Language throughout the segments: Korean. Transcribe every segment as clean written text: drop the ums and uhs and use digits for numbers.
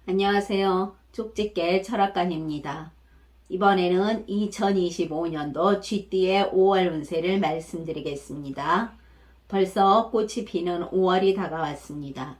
안녕하세요. 쪽집게 철학관입니다. 이번에는 2025년도 쥐띠의 5월 운세를 말씀드리겠습니다. 벌써 꽃이 피는 5월이 다가왔습니다.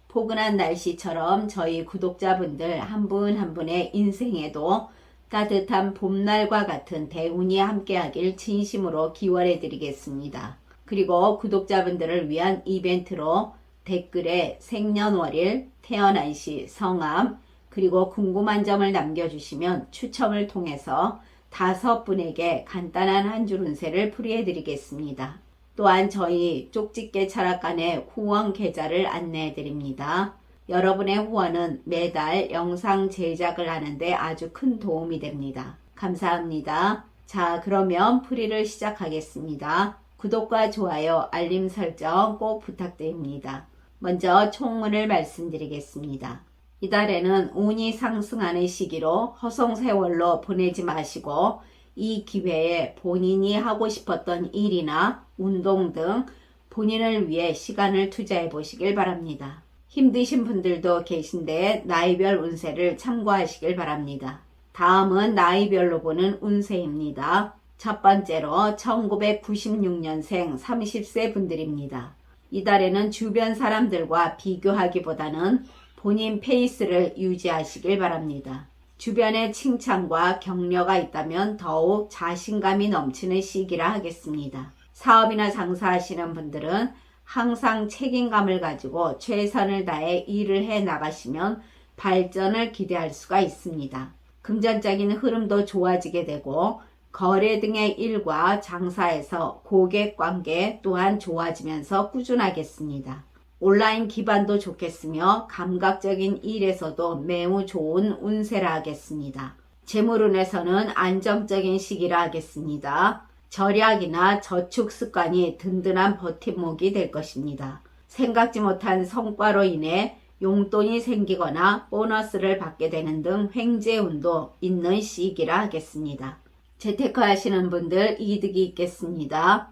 포근한 날씨처럼 저희 구독자분들 한 분 한 분의 인생에도 따뜻한 봄날과 같은 대운이 함께하길 진심으로 기원해 드리겠습니다. 그리고 구독자분들을 위한 이벤트로 댓글에 생년월일, 태어난 시, 성함, 그리고 궁금한 점을 남겨주시면 추첨을 통해서 5분에게 간단한 한 줄 운세를 풀이해 드리겠습니다. 또한 저희 쪽집게 철학관의 후원 계좌를 안내해 드립니다. 여러분의 후원은 매달 영상 제작을 하는데 아주 큰 도움이 됩니다. 감사합니다. 자, 그러면 풀이를 시작하겠습니다. 구독과 좋아요, 알림 설정 꼭 부탁드립니다. 먼저 총문을 말씀드리겠습니다. 이달에는 운이 상승하는 시기로 허송세월로 보내지 마시고 이 기회에 본인이 하고 싶었던 일이나 운동 등 본인을 위해 시간을 투자해 보시길 바랍니다. 힘드신 분들도 계신데 나이별 운세를 참고하시길 바랍니다. 다음은 나이별로 보는 운세입니다. 첫 번째로 1996년생 30세 분들입니다. 이달에는 주변 사람들과 비교하기보다는 본인 페이스를 유지하시길 바랍니다. 주변의 칭찬과 격려가 있다면 더욱 자신감이 넘치는 시기라 하겠습니다. 사업이나 장사하시는 분들은 항상 책임감을 가지고 최선을 다해 일을 해 나가시면 발전을 기대할 수가 있습니다. 금전적인 흐름도 좋아지게 되고 거래 등의 일과 장사에서 고객 관계 또한 좋아지면서 꾸준하겠습니다. 온라인 기반도 좋겠으며 감각적인 일에서도 매우 좋은 운세라 하겠습니다. 재물운에서는 안정적인 시기라 하겠습니다. 절약이나 저축 습관이 든든한 버팀목이 될 것입니다. 생각지 못한 성과로 인해 용돈이 생기거나 보너스를 받게 되는 등 횡재운도 있는 시기라 하겠습니다. 재테크 하시는 분들 이득이 있겠습니다.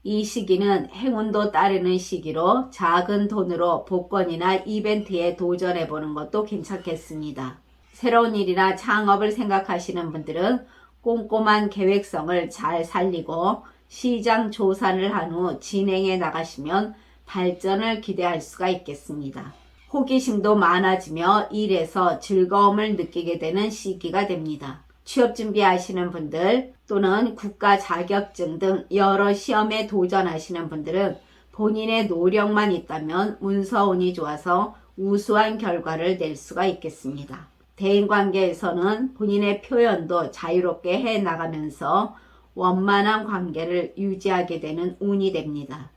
이 시기는 행운도 따르는 시기로 작은 돈으로 복권이나 이벤트에 도전해 보는 것도 괜찮겠습니다. 새로운 일이나 창업을 생각하시는 분들은 꼼꼼한 계획성을 잘 살리고 시장 조사를 한 후 진행해 나가시면 발전을 기대할 수가 있겠습니다. 호기심도 많아지며 일에서 즐거움을 느끼게 되는 시기가 됩니다. 취업 준비하시는 분들 또는 국가 자격증 등 여러 시험에 도전하시는 분들은 본인의 노력만 있다면 문서운이 좋아서 우수한 결과를 낼 수가 있겠습니다. 대인관계에서는 본인의 표현도 자유롭게 해 나가면서 원만한 관계를 유지하게 되는 운이 됩니다.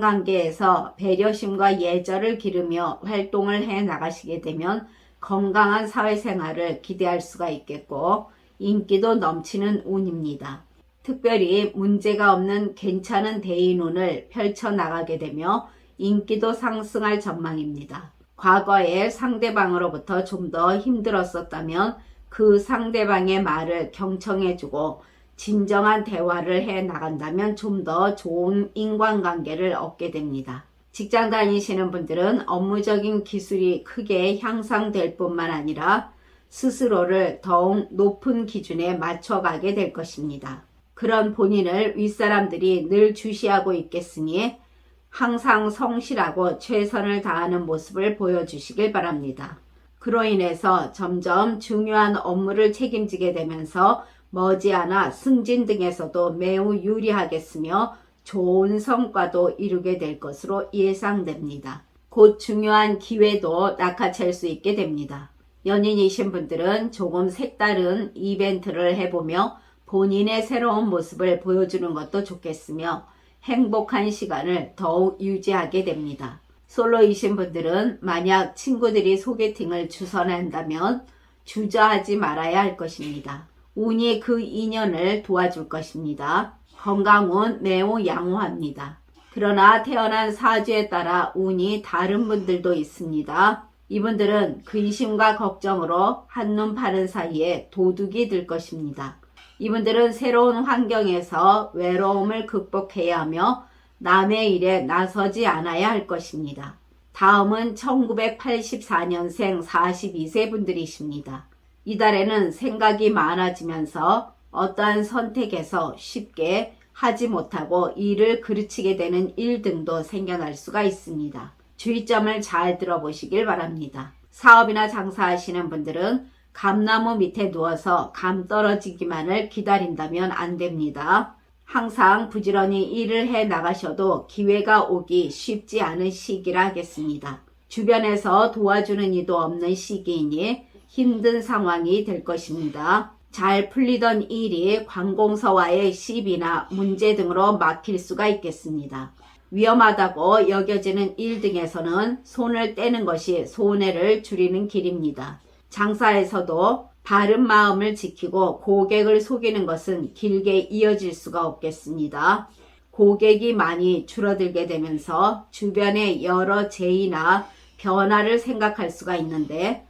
인간관계에서 배려심과 예절을 기르며 활동을 해 나가시게 되면 건강한 사회생활을 기대할 수가 있겠고 인기도 넘치는 운입니다. 특별히 문제가 없는 괜찮은 대인운을 펼쳐나가게 되며 인기도 상승할 전망입니다. 과거에 상대방으로부터 좀 더 힘들었었다면 그 상대방의 말을 경청해주고 진정한 대화를 해 나간다면 좀 더 좋은 인간관계를 얻게 됩니다. 직장 다니시는 분들은 업무적인 기술이 크게 향상될 뿐만 아니라 스스로를 더욱 높은 기준에 맞춰가게 될 것입니다. 그런 본인을 윗사람들이 늘 주시하고 있겠으니 항상 성실하고 최선을 다하는 모습을 보여주시길 바랍니다. 그로 인해서 점점 중요한 업무를 책임지게 되면서 머지않아 승진 등에서도 매우 유리하겠으며 좋은 성과도 이루게 될 것으로 예상됩니다. 곧 중요한 기회도 낚아챌 수 있게 됩니다. 연인이신 분들은 조금 색다른 이벤트를 해보며 본인의 새로운 모습을 보여주는 것도 좋겠으며 행복한 시간을 더욱 유지하게 됩니다. 솔로이신 분들은 만약 친구들이 소개팅을 주선한다면 주저하지 말아야 할 것입니다. 운이 그 인연을 도와줄 것입니다. 건강운 매우 양호합니다. 그러나 태어난 사주에 따라 운이 다른 분들도 있습니다. 이분들은 근심과 걱정으로 한눈 파는 사이에 도둑이 될 것입니다. 이분들은 새로운 환경에서 외로움을 극복해야 하며 남의 일에 나서지 않아야 할 것입니다. 다음은 1984년생 42세 분들이십니다. 이달에는 생각이 많아지면서 어떠한 선택에서 쉽게 하지 못하고 일을 그르치게 되는 일 등도 생겨날 수가 있습니다. 주의점을 잘 들어보시길 바랍니다. 사업이나 장사하시는 분들은 감나무 밑에 누워서 감 떨어지기만을 기다린다면 안 됩니다. 항상 부지런히 일을 해 나가셔도 기회가 오기 쉽지 않은 시기라 하겠습니다. 주변에서 도와주는 이도 없는 시기이니 힘든 상황이 될 것입니다. 잘 풀리던 일이 관공서와의 시비나 문제 등으로 막힐 수가 있겠습니다. 위험하다고 여겨지는 일 등에서는 손을 떼는 것이 손해를 줄이는 길입니다. 장사에서도 바른 마음을 지키고 고객을 속이는 것은 길게 이어질 수가 없겠습니다. 고객이 많이 줄어들게 되면서 주변의 여러 재해나 변화를 생각할 수가 있는데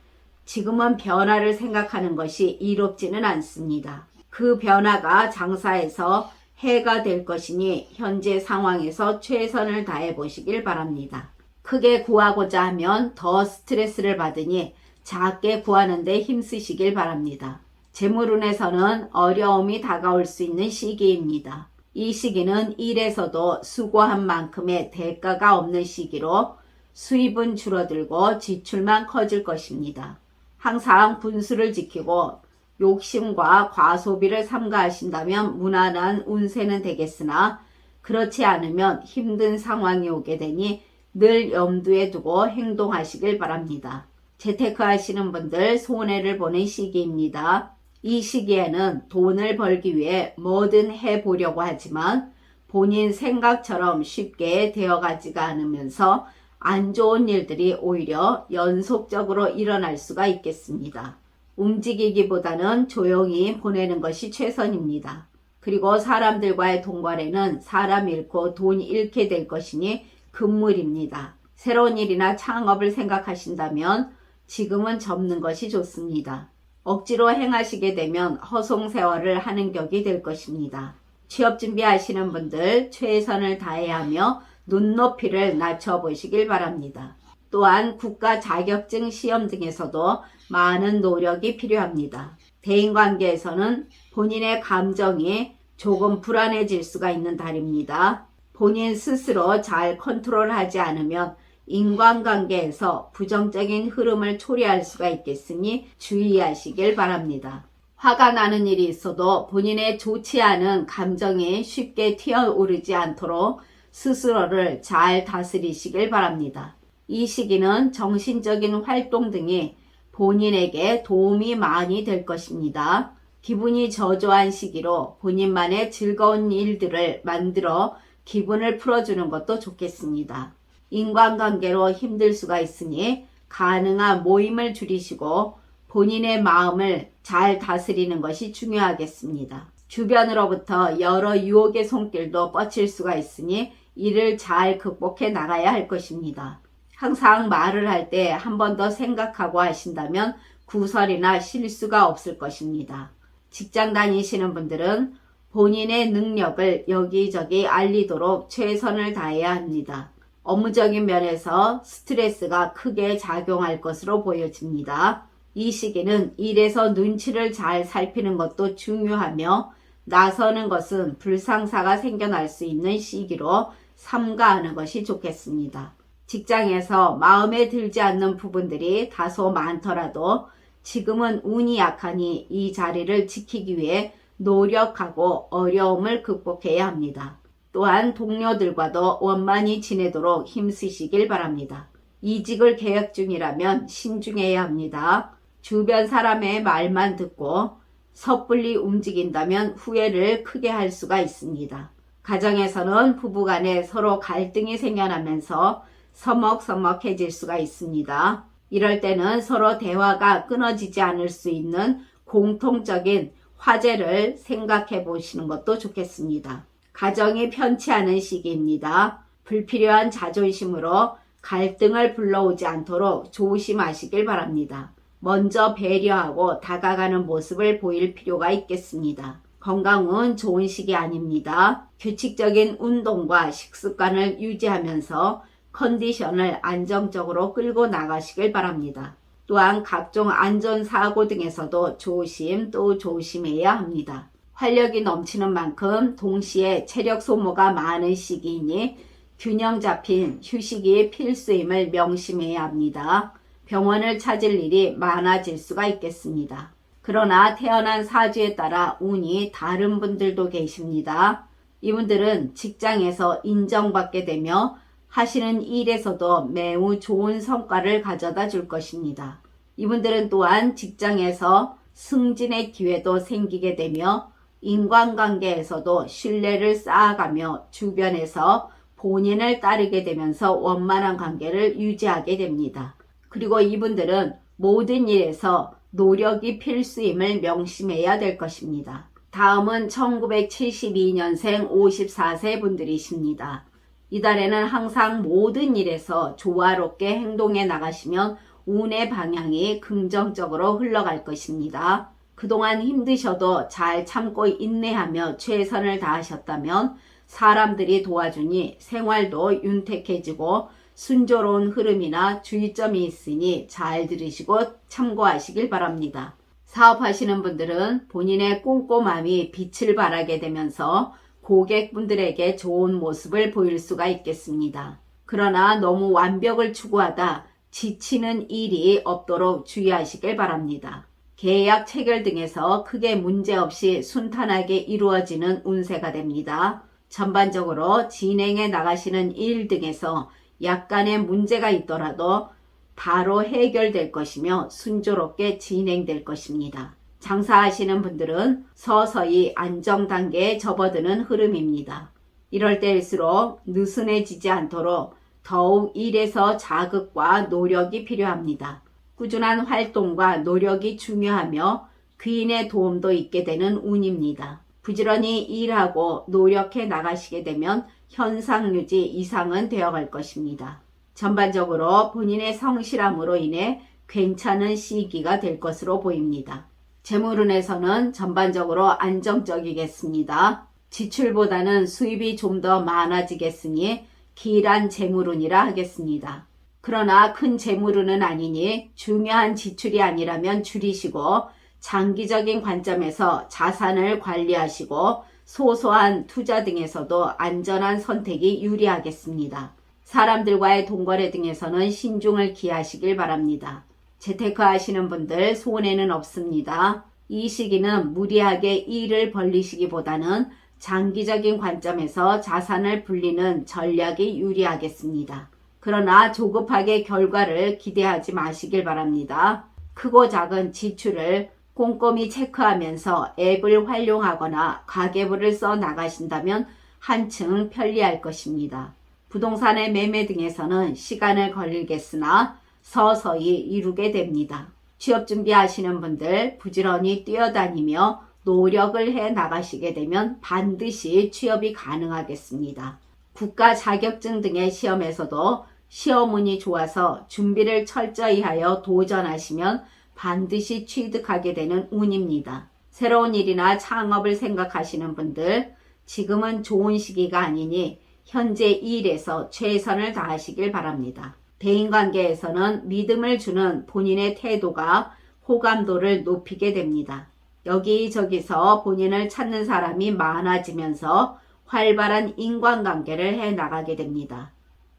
지금은 변화를 생각하는 것이 이롭지는 않습니다. 그 변화가 장사에서 해가 될 것이니 현재 상황에서 최선을 다해 보시길 바랍니다. 크게 구하고자 하면 더 스트레스를 받으니 작게 구하는 데 힘쓰시길 바랍니다. 재물운에서는 어려움이 다가올 수 있는 시기입니다. 이 시기는 일에서도 수고한 만큼의 대가가 없는 시기로 수입은 줄어들고 지출만 커질 것입니다. 항상 분수를 지키고 욕심과 과소비를 삼가하신다면 무난한 운세는 되겠으나 그렇지 않으면 힘든 상황이 오게 되니 늘 염두에 두고 행동하시길 바랍니다. 재테크 하시는 분들 손해를 보는 시기입니다. 이 시기에는 돈을 벌기 위해 뭐든 해보려고 하지만 본인 생각처럼 쉽게 되어가지가 않으면서 안 좋은 일들이 오히려 연속적으로 일어날 수가 있겠습니다. 움직이기보다는 조용히 보내는 것이 최선입니다. 그리고 사람들과의 동거래는 사람 잃고 돈 잃게 될 것이니 금물입니다. 새로운 일이나 창업을 생각하신다면 지금은 접는 것이 좋습니다. 억지로 행하시게 되면 허송세월을 하는 격이 될 것입니다. 취업 준비하시는 분들 최선을 다해야 하며 눈높이를 낮춰보시길 바랍니다. 또한 국가 자격증 시험 등에서도 많은 노력이 필요합니다. 대인관계에서는 본인의 감정이 조금 불안해질 수가 있는 달입니다. 본인 스스로 잘 컨트롤하지 않으면 인간관계에서 부정적인 흐름을 초래할 수가 있겠으니 주의하시길 바랍니다. 화가 나는 일이 있어도 본인의 좋지 않은 감정이 쉽게 튀어오르지 않도록 스스로를 잘 다스리시길 바랍니다. 이 시기는 정신적인 활동 등이 본인에게 도움이 많이 될 것입니다. 기분이 저조한 시기로 본인만의 즐거운 일들을 만들어 기분을 풀어주는 것도 좋겠습니다. 인간관계로 힘들 수가 있으니 가능한 모임을 줄이시고 본인의 마음을 잘 다스리는 것이 중요하겠습니다. 주변으로부터 여러 유혹의 손길도 뻗칠 수가 있으니 이를 잘 극복해 나가야 할 것입니다. 항상 말을 할 때 한 번 더 생각하고 하신다면 구설이나 실수가 없을 것입니다. 직장 다니시는 분들은 본인의 능력을 여기저기 알리도록 최선을 다해야 합니다. 업무적인 면에서 스트레스가 크게 작용할 것으로 보여집니다. 이 시기는 일에서 눈치를 잘 살피는 것도 중요하며 나서는 것은 불상사가 생겨날 수 있는 시기로 삼가하는 것이 좋겠습니다. 직장에서 마음에 들지 않는 부분들이 다소 많더라도 지금은 운이 약하니 이 자리를 지키기 위해 노력하고 어려움을 극복해야 합니다. 또한 동료들과도 원만히 지내도록 힘쓰시길 바랍니다. 이직을 계획 중이라면 신중해야 합니다. 주변 사람의 말만 듣고 섣불리 움직인다면 후회를 크게 할 수가 있습니다. 가정에서는 부부간에 서로 갈등이 생겨나면서 서먹서먹해질 수가 있습니다. 이럴 때는 서로 대화가 끊어지지 않을 수 있는 공통적인 화제를 생각해 보시는 것도 좋겠습니다. 가정이 편치 않은 시기입니다. 불필요한 자존심으로 갈등을 불러오지 않도록 조심하시길 바랍니다. 먼저 배려하고 다가가는 모습을 보일 필요가 있겠습니다. 건강은 좋은 시기 아닙니다. 규칙적인 운동과 식습관을 유지하면서 컨디션을 안정적으로 끌고 나가시길 바랍니다. 또한 각종 안전사고 등에서도 조심 또 조심해야 합니다. 활력이 넘치는 만큼 동시에 체력 소모가 많은 시기이니 균형 잡힌 휴식이 필수임을 명심해야 합니다. 병원을 찾을 일이 많아질 수가 있겠습니다. 그러나 태어난 사주에 따라 운이 다른 분들도 계십니다. 이분들은 직장에서 인정받게 되며 하시는 일에서도 매우 좋은 성과를 가져다 줄 것입니다. 이분들은 또한 직장에서 승진의 기회도 생기게 되며 인간관계에서도 신뢰를 쌓아가며 주변에서 본인을 따르게 되면서 원만한 관계를 유지하게 됩니다. 그리고 이분들은 모든 일에서 노력이 필수임을 명심해야 될 것입니다. 다음은 1972년생 54세 분들이십니다. 이달에는 항상 모든 일에서 조화롭게 행동해 나가시면 운의 방향이 긍정적으로 흘러갈 것입니다. 그동안 힘드셔도 잘 참고 인내하며 최선을 다하셨다면 사람들이 도와주니 생활도 윤택해지고 순조로운 흐름이나 주의점이 있으니 잘 들으시고 참고하시길 바랍니다. 사업하시는 분들은 본인의 꼼꼼함이 빛을 발하게 되면서 고객분들에게 좋은 모습을 보일 수가 있겠습니다. 그러나 너무 완벽을 추구하다 지치는 일이 없도록 주의하시길 바랍니다. 계약 체결 등에서 크게 문제없이 순탄하게 이루어지는 운세가 됩니다. 전반적으로 진행해 나가시는 일 등에서 약간의 문제가 있더라도 바로 해결될 것이며 순조롭게 진행될 것입니다. 장사하시는 분들은 서서히 안정 단계에 접어드는 흐름입니다. 이럴 때일수록 느슨해지지 않도록 더욱 일에서 자극과 노력이 필요합니다. 꾸준한 활동과 노력이 중요하며 귀인의 도움도 있게 되는 운입니다. 부지런히 일하고 노력해 나가시게 되면 현상 유지 이상은 되어갈 것입니다. 전반적으로 본인의 성실함으로 인해 괜찮은 시기가 될 것으로 보입니다. 재물운에서는 전반적으로 안정적이겠습니다. 지출보다는 수입이 좀 더 많아지겠으니 길한 재물운이라 하겠습니다. 그러나 큰 재물운은 아니니 중요한 지출이 아니라면 줄이시고 장기적인 관점에서 자산을 관리하시고 소소한 투자 등에서도 안전한 선택이 유리하겠습니다. 사람들과의 동거래 등에서는 신중을 기하시길 바랍니다. 재테크 하시는 분들 손해는 없습니다. 이 시기는 무리하게 일을 벌리시기보다는 장기적인 관점에서 자산을 불리는 전략이 유리하겠습니다. 그러나 조급하게 결과를 기대하지 마시길 바랍니다. 크고 작은 지출을 꼼꼼히 체크하면서 앱을 활용하거나 가계부를 써 나가신다면 한층 편리할 것입니다. 부동산의 매매 등에서는 시간을 걸리겠으나 서서히 이루게 됩니다. 취업 준비하시는 분들 부지런히 뛰어다니며 노력을 해 나가시게 되면 반드시 취업이 가능하겠습니다. 국가 자격증 등의 시험에서도 시험운이 좋아서 준비를 철저히 하여 도전하시면 반드시 취득하게 되는 운입니다. 새로운 일이나 창업을 생각하시는 분들 지금은 좋은 시기가 아니니 현재 일에서 최선을 다하시길 바랍니다. 대인관계에서는 믿음을 주는 본인의 태도가 호감도를 높이게 됩니다. 여기저기서 본인을 찾는 사람이 많아지면서 활발한 인간관계를 해 나가게 됩니다.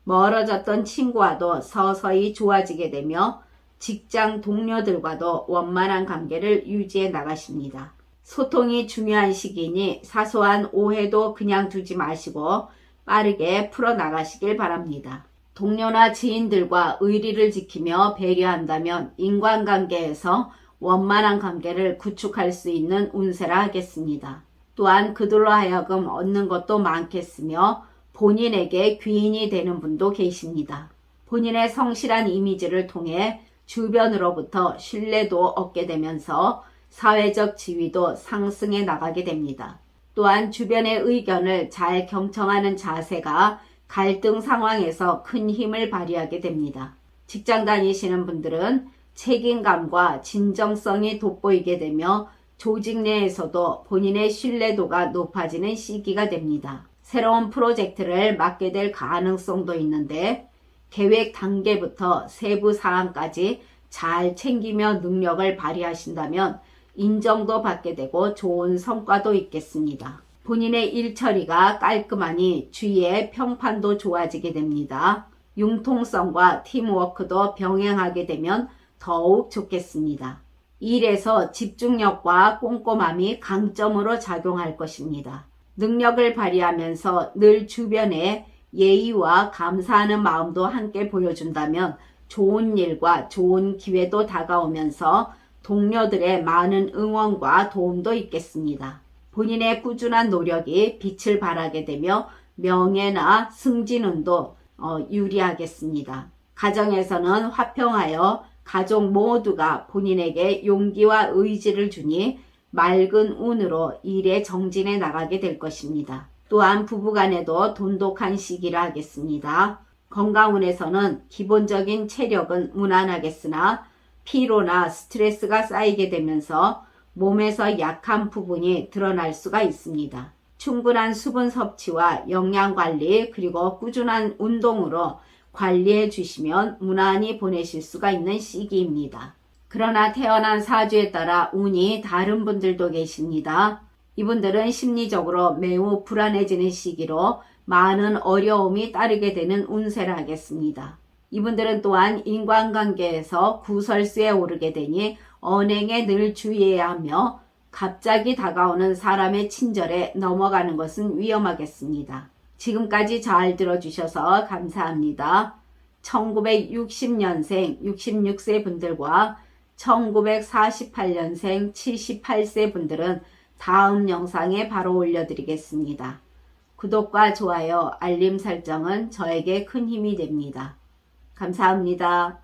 멀어졌던 친구와도 서서히 좋아지게 되며 직장 동료들과도 원만한 관계를 유지해 나가십니다. 소통이 중요한 시기니 사소한 오해도 그냥 두지 마시고 빠르게 풀어나가시길 바랍니다. 동료나 지인들과 의리를 지키며 배려한다면 인간관계에서 원만한 관계를 구축할 수 있는 운세라 하겠습니다. 또한 그들로 하여금 얻는 것도 많겠으며 본인에게 귀인이 되는 분도 계십니다. 본인의 성실한 이미지를 통해 주변으로부터 신뢰도 얻게 되면서 사회적 지위도 상승해 나가게 됩니다. 또한 주변의 의견을 잘 경청하는 자세가 갈등 상황에서 큰 힘을 발휘하게 됩니다. 직장 다니시는 분들은 책임감과 진정성이 돋보이게 되며 조직 내에서도 본인의 신뢰도가 높아지는 시기가 됩니다. 새로운 프로젝트를 맡게 될 가능성도 있는데 계획 단계부터 세부 사항까지 잘 챙기며 능력을 발휘하신다면 인정도 받게 되고 좋은 성과도 있겠습니다. 본인의 일 처리가 깔끔하니 주위의 평판도 좋아지게 됩니다. 융통성과 팀워크도 병행하게 되면 더욱 좋겠습니다. 일에서 집중력과 꼼꼼함이 강점으로 작용할 것입니다. 능력을 발휘하면서 늘 주변에 예의와 감사하는 마음도 함께 보여준다면 좋은 일과 좋은 기회도 다가오면서 동료들의 많은 응원과 도움도 있겠습니다. 본인의 꾸준한 노력이 빛을 발하게 되며 명예나 승진운도 유리하겠습니다. 가정에서는 화평하여 가족 모두가 본인에게 용기와 의지를 주니 맑은 운으로 일에 정진해 나가게 될 것입니다. 또한 부부간에도 돈독한 시기를 하겠습니다. 건강운에서는 기본적인 체력은 무난하겠으나 피로나 스트레스가 쌓이게 되면서 몸에서 약한 부분이 드러날 수가 있습니다. 충분한 수분 섭취와 영양관리 그리고 꾸준한 운동으로 관리해 주시면 무난히 보내실 수가 있는 시기입니다. 그러나 태어난 사주에 따라 운이 다른 분들도 계십니다. 이분들은 심리적으로 매우 불안해지는 시기로 많은 어려움이 따르게 되는 운세를 하겠습니다. 이분들은 또한 인간관계에서 구설수에 오르게 되니 언행에 늘 주의해야 하며 갑자기 다가오는 사람의 친절에 넘어가는 것은 위험하겠습니다. 지금까지 잘 들어주셔서 감사합니다. 1960년생 66세 분들과 1948년생 78세 분들은 다음 영상에 바로 올려드리겠습니다. 구독과 좋아요, 알림 설정은 저에게 큰 힘이 됩니다. 감사합니다.